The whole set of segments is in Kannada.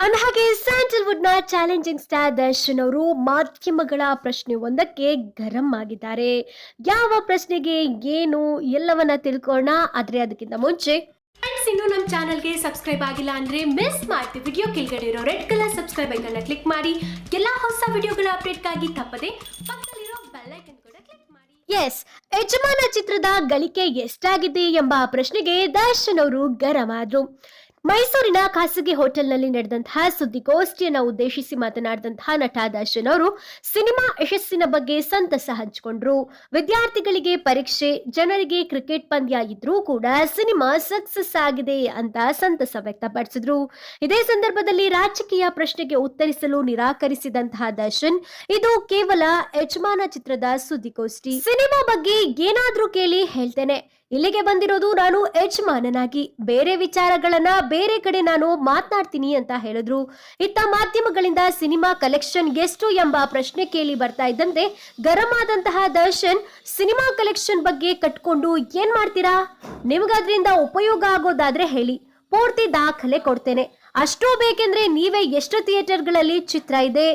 ಅಂದಹಾಗೆ ಸ್ಯಾಂಡಲ್ವುಡ್ ನ ಚಾಲೆಂಜಿಂಗ್ ಸ್ಟಾರ್ ದರ್ಶನ್ ಅವರು ಮಾಧ್ಯಮಗಳ ಪ್ರಶ್ನೆ ಒಂದಕ್ಕೆ ಗರಂ ಆಗಿದ್ದಾರೆ. ಯಾವ ಪ್ರಶ್ನೆಗೆ ಏನು ಎಲ್ಲವನ್ನ ತಿಳ್ಕೊಳ್ಳೋಣ. ಆದ್ರೆ ಅದಕ್ಕಿಂತ ಮುಂಚೆ ಫ್ರೆಂಡ್ಸ್, ಇನ್ನು ನಮ್ಮ ಚಾನಲ್ಗೆ ಸಬ್ಸ್ಕ್ರೈಬ್ ಆಗಿಲ್ಲ ಅಂದ್ರೆ ಮಿಸ್ ಮಾಡ್ತೀವಿ. ವಿಡಿಯೋ ಕೆಳಗಡೆ ಇರೋ red colour subscribe icon click ಮಾಡಿ ಎಲ್ಲಾ ಹೊಸ ವಿಡಿಯೋಗಳ ಅಪ್ಡೇಟ್ಗಾಗಿ ತಪ್ಪದೆ ಪಕ್ಕದಲ್ಲಿರೋ ಬೆಲ್ ಐಕನ್ ಕೂಡ ಕ್ಲಿಕ್ ಮಾಡಿ. ಎಸ್, ಯಜಮಾನ ಚಿತ್ರದ ಗಳಿಕೆ ಎಷ್ಟಾಗಿದೆ ಎಂಬ ಪ್ರಶ್ನೆಗೆ ದರ್ಶನ್ ಅವರು ಗರಂ ಆದ್ರು. ಮೈಸೂರಿನ ಖಾಸಗಿ ಹೋಟೆಲ್ನಲ್ಲಿ ನಡೆದಂತಹ ಸುದ್ದಿಗೋಷ್ಠಿಯನ್ನು ಉದ್ದೇಶಿಸಿ ಮಾತನಾಡಿದಂತಹ ನಟ ದರ್ಶನ್ ಅವರು ಸಿನಿಮಾ ಯಶಸ್ಸಿನ ಬಗ್ಗೆ ಸಂತಸ ಹಂಚಿಕೊಂಡ್ರು. ವಿದ್ಯಾರ್ಥಿಗಳಿಗೆ ಪರೀಕ್ಷೆ, ಜನರಿಗೆ ಕ್ರಿಕೆಟ್ ಪಂದ್ಯ ಇದ್ರೂ ಕೂಡ ಸಿನಿಮಾ ಸಕ್ಸಸ್ ಆಗಿದೆ ಅಂತ ಸಂತಸ ವ್ಯಕ್ತಪಡಿಸಿದ್ರು. ಇದೇ ಸಂದರ್ಭದಲ್ಲಿ ರಾಜಕೀಯ ಪ್ರಶ್ನೆಗೆ ಉತ್ತರಿಸಲು ನಿರಾಕರಿಸಿದಂತಹ ದರ್ಶನ್, ಇದು ಕೇವಲ ಯಜಮಾನ ಚಿತ್ರದ ಸುದ್ದಿಗೋಷ್ಠಿ, ಸಿನಿಮಾ ಬಗ್ಗೆ ಏನಾದ್ರೂ ಕೇಳಿ ಹೇಳ್ತೇನೆ. ಇಲ್ಲಿಗೆ ಬಂದಿರೋದು ನಾನು ಯಜಮಾನನಾಗಿ, ಬೇರೆ ವಿಚಾರಗಳನ್ನ ಬೇರೆ ಕಡೆ ನಾನು ಮಾತನಾಡ್ತೀನಿ ಅಂತ ಹೇಳಿದ್ರು. ಇತ್ತ ಮಾಧ್ಯಮಗಳಿಂದ ಸಿನಿಮಾ ಕಲೆಕ್ಷನ್ ಎಷ್ಟು ಎಂಬ ಪ್ರಶ್ನೆ ಕೇಳಿ ಬರ್ತಾ ಇದ್ದಂತೆ ಗರಂ ಆದಂತಹ ದರ್ಶನ್, ಸಿನಿಮಾ ಕಲೆಕ್ಷನ್ ಬಗ್ಗೆ ಕಟ್ಕೊಂಡು ಏನ್ ಮಾಡ್ತೀರಾ? ನಿಮ್ಗದ್ರಿಂದ ಉಪಯೋಗ ಆಗೋದಾದ್ರೆ ಹೇಳಿ, ಪೂರ್ತಿ ದಾಖಲೆ ಕೊಡ್ತೇನೆ. ಅಷ್ಟೂ ಬೇಕೆಂದ್ರೆ ನೀವೇ ಎಷ್ಟು ಥಿಯೇಟರ್ಗಳಲ್ಲಿ ಚಿತ್ರ ಇದೆ,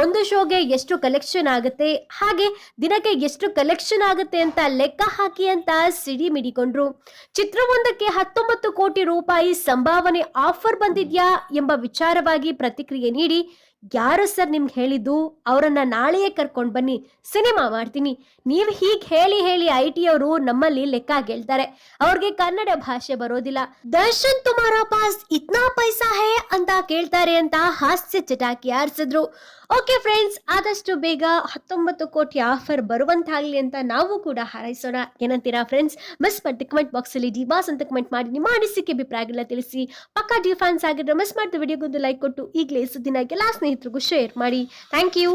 ಒಂದು ಶೋಗೆ ಎಷ್ಟು ಕಲೆಕ್ಷನ್ ಆಗುತ್ತೆ, ಹಾಗೆ ದಿನಕ್ಕೆ ಎಷ್ಟು ಕಲೆಕ್ಷನ್ ಆಗುತ್ತೆ ಅಂತ ಲೆಕ್ಕ ಹಾಕಿ ಅಂತ ಸಿಡಿ ಮಿಡಿಕೊಂಡ್ರು. ಚಿತ್ರವೊಂದಕ್ಕೆ 19 ಕೋಟಿ ರೂಪಾಯಿ ಸಂಭಾವನೆ ಆಫರ್ ಬಂದಿದ್ಯಾ ಎಂಬ ವಿಚಾರವಾಗಿ ಪ್ರತಿಕ್ರಿಯೆ ನೀಡಿ, ಯಾರು ಸರ್ ನಿಮ್ಗೆ ಹೇಳಿದ್ದು? ಅವರನ್ನ ನಾಳೆಯೇ ಕರ್ಕೊಂಡು ಬನ್ನಿ, ಸಿನಿಮಾ ಮಾಡ್ತೀನಿ. ನೀವು ಹೀಗೆ ಹೇಳಿ ಹೇಳಿ IT ಅವರು ನಮ್ಮಲ್ಲಿ ಲೆಕ್ಕ ಗೆಲ್ತಾರೆ, ಅವ್ರಿಗೆ ಕನ್ನಡ ಭಾಷೆ ಬರೋದಿಲ್ಲ. ದರ್ಶನ್ ತುಮಾರಾ ಪಾಸ್ ಇತ್ನಾ ಪೈಸಾ ಹೇ ಅಂತ ಕೇಳ್ತಾರೆ ಅಂತ ಹಾಸ್ಯ ಚಟಾಕಿ ಆರಿಸಿದ್ರು. ಓಕೆ ಫ್ರೆಂಡ್ಸ್, ಆದಷ್ಟು ಬೇಗ 19 ಕೋಟಿ ಆಫರ್ ಬರುವಂತಾಗ್ಲಿ ಅಂತ ನಾವು ಕೂಡ ಹಾರೈಸೋಣ. ಏನಂತೀರಾ ಫ್ರೆಂಡ್ಸ್? ಮಿಸ್ ಮಾಡಿ ಕಮೆಂಟ್ ಬಾಕ್ಸ್ ಅಲ್ಲಿ ಡಿ ಬಾಸ್ ಅಂತ ಕಮೆಂಟ್ ಮಾಡಿ ನಿಮ್ಮ ಅನಿಸಿಕೆ ಅಭಿಪ್ರಾಯಗಳನ್ನ ತಿಳಿಸಿ. ಪಕ್ಕಾ ಡಿ ಫ್ಯಾನ್ಸ್ ಆಗಿದ್ರೆ ಮಿಸ್ ಮಾಡಿದ ವಿಡಿಯೋಗೊಂದು ಲೈಕ್ ಕೊಟ್ಟು ಈಗಲೇ ಸುದ್ದಿನ ಎಲ್ಲ ಸ್ನೇಹಿತರಿಗೂ ಶೇರ್ ಮಾಡಿ. Thank you.